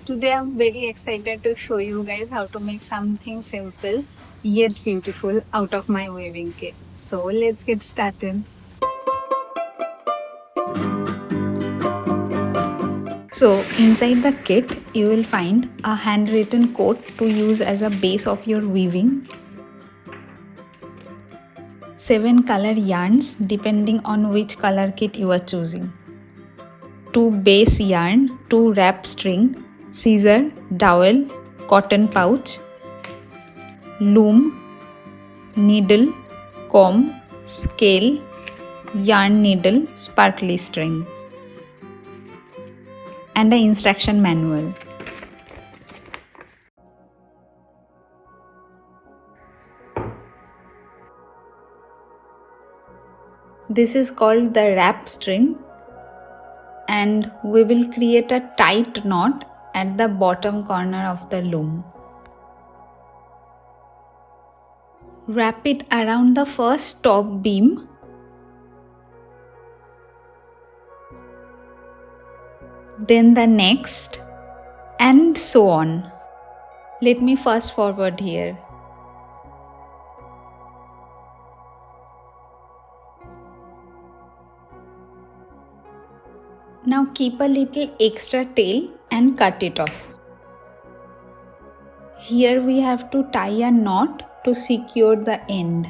Today I'm very excited to show you guys how to make something simple yet beautiful out of my weaving kit. So let's get started. So inside the kit you will find a handwritten code to use as a base of your weaving, 7 color yarns depending on which color kit you are choosing, 2 base yarn, 2 wrap string, scissor, dowel, cotton pouch, loom, needle, comb, scale, yarn needle, sparkly string, and an instruction manual. This is called the wrap string, and we will create a tight knot at the bottom corner of the loom. Wrap it around the first top beam, then the next, and so on. Let me fast forward here. Now keep a little extra tail and cut it off. Here we have to tie a knot to secure the end.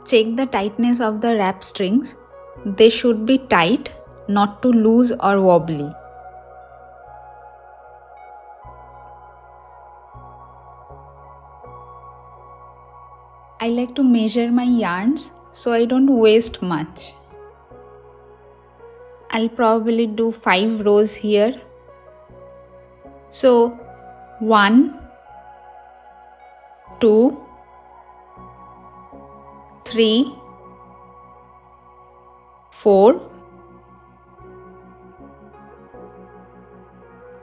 Check the tightness of the wrap strings. They should be tight, not too loose or wobbly. I like to measure my yarns so I don't waste much. I'll probably do 5 rows here. So 1, 2, 3, 4,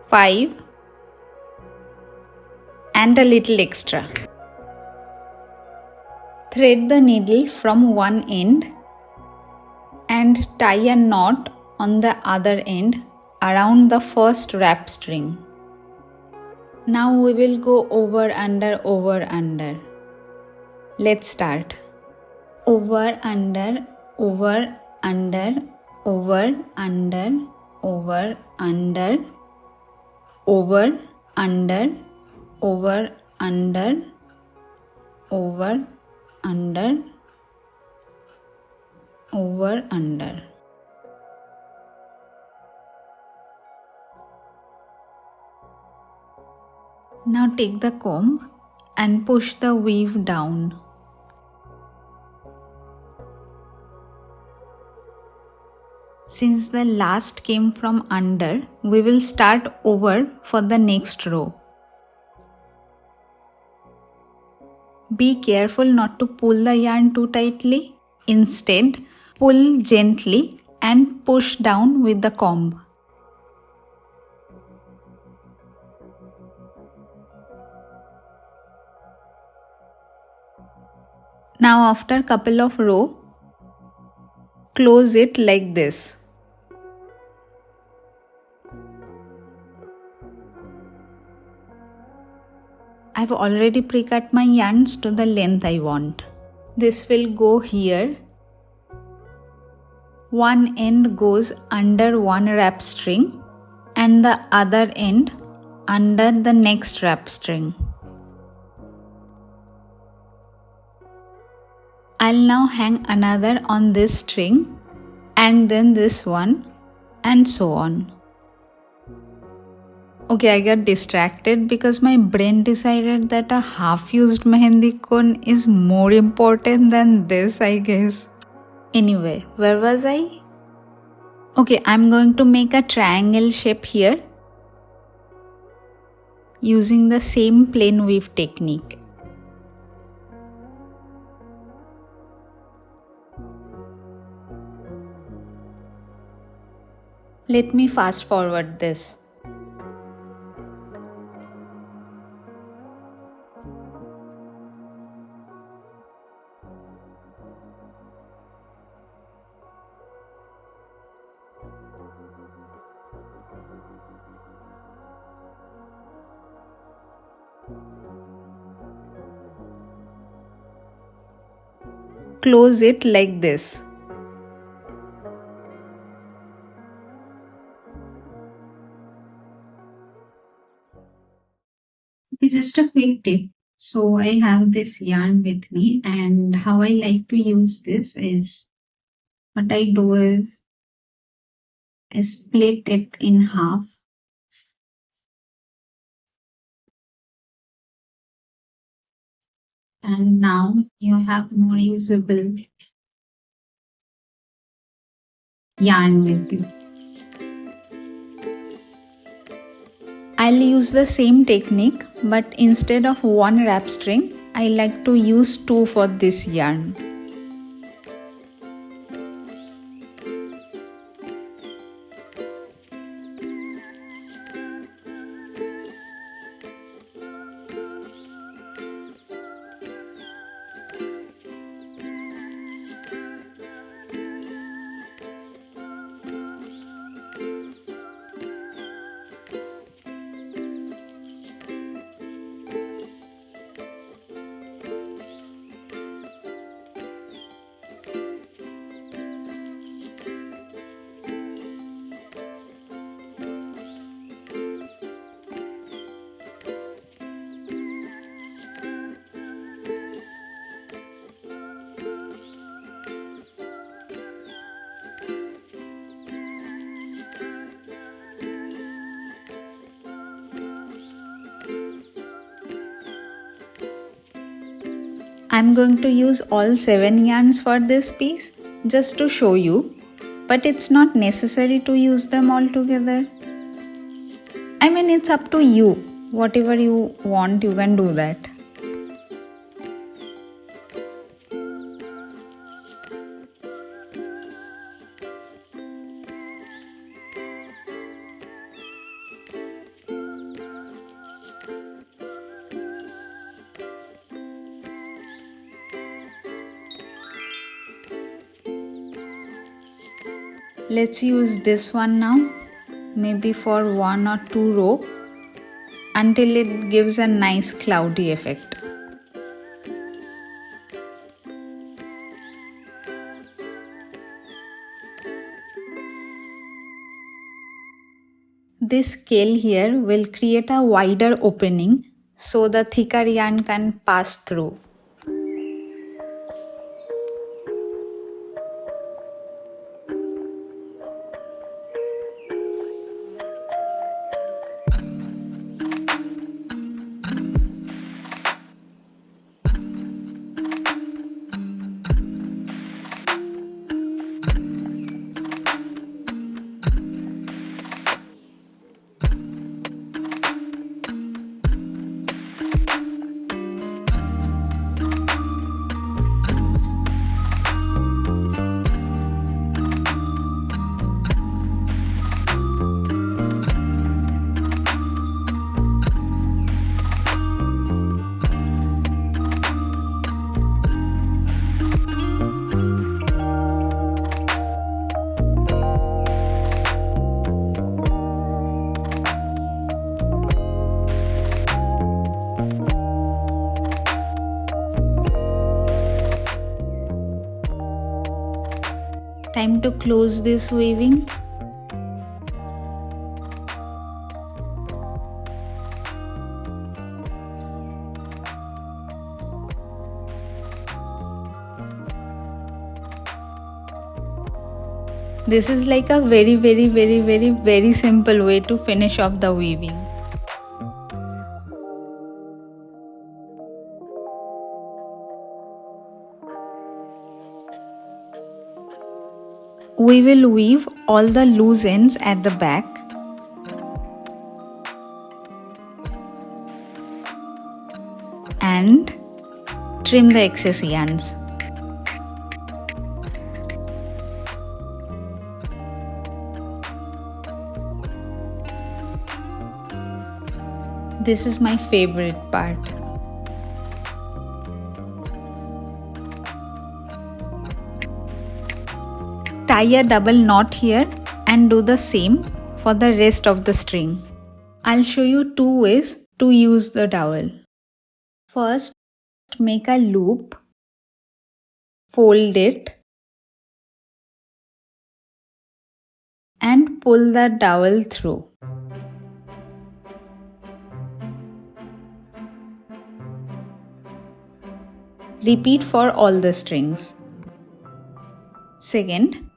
5, and a little extra. Thread the needle from one end and tie a knot on the other end around the first wrap string. Now we will go over under. Let's start. Over under, over under, over under, over under, over under, over under, over under, over under. Now take the comb and push the weave down. Since the last came from under, we will start over for the next row. Be careful not to pull the yarn too tightly. Instead, pull gently and push down with the comb. Now after a couple of rows, close it like this. I've already pre-cut my yarns to the length I want. This will go here. One end goes under one wrap string and the other end under the next wrap string. I'll now hang another on this string and then this one and so on. Okay, I got distracted because my brain decided that a half-used mehendi cone is more important than this, I guess. Anyway, where was I? Okay, I'm going to make a triangle shape here using the same plain weave technique. Let me fast forward this. close it like this. It's just a quick tip. So I have this yarn with me, and how I like to use this is what I do is I split it in half. And now you have more usable yarn with you. I'll use the same technique, but instead of one wrap string, I like to use two for this yarn. I'm going to use all 7 yarns for this piece just to show you, but it's not necessary to use them all together. I mean, it's up to you. Whatever you want, you can do that. Let's use this one now, maybe for 1 or 2 rows until it gives a nice cloudy effect. This scale here will create a wider opening so the thicker yarn can pass through. Time to close this weaving. This is like a very simple way to finish off the weaving. We will weave all the loose ends at the back. And trim the excess yarns. This is my favorite part. Tie a double knot here and do the same for the rest of the string. I'll show you 2 ways to use the dowel. First, make a loop fold it, and pull the dowel through. Repeat for all the strings. Second,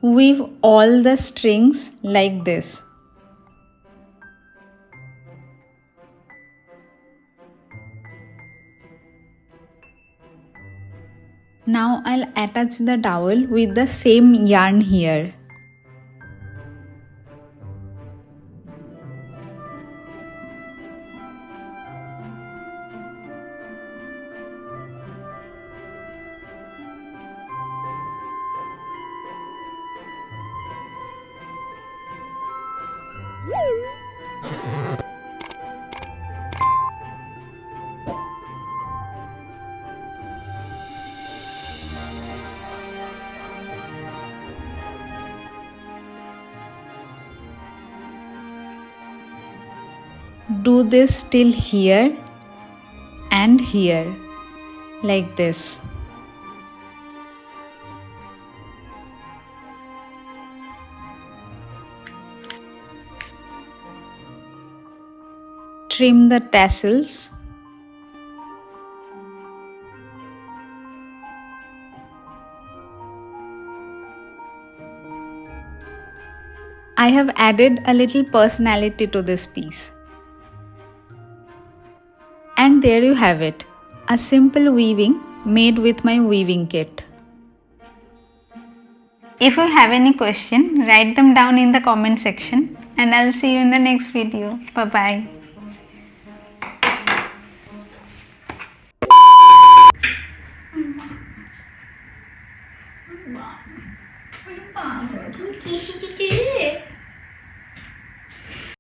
weave all the strings like this. Now I'll attach the dowel with the same yarn here. Do this till here and here, like this. Trim the tassels. I have added a little personality to this piece. And there you have it, a simple weaving made with my weaving kit. If you have any question, write them down in the comment section and I'll see you in the next video. Bye bye. Cái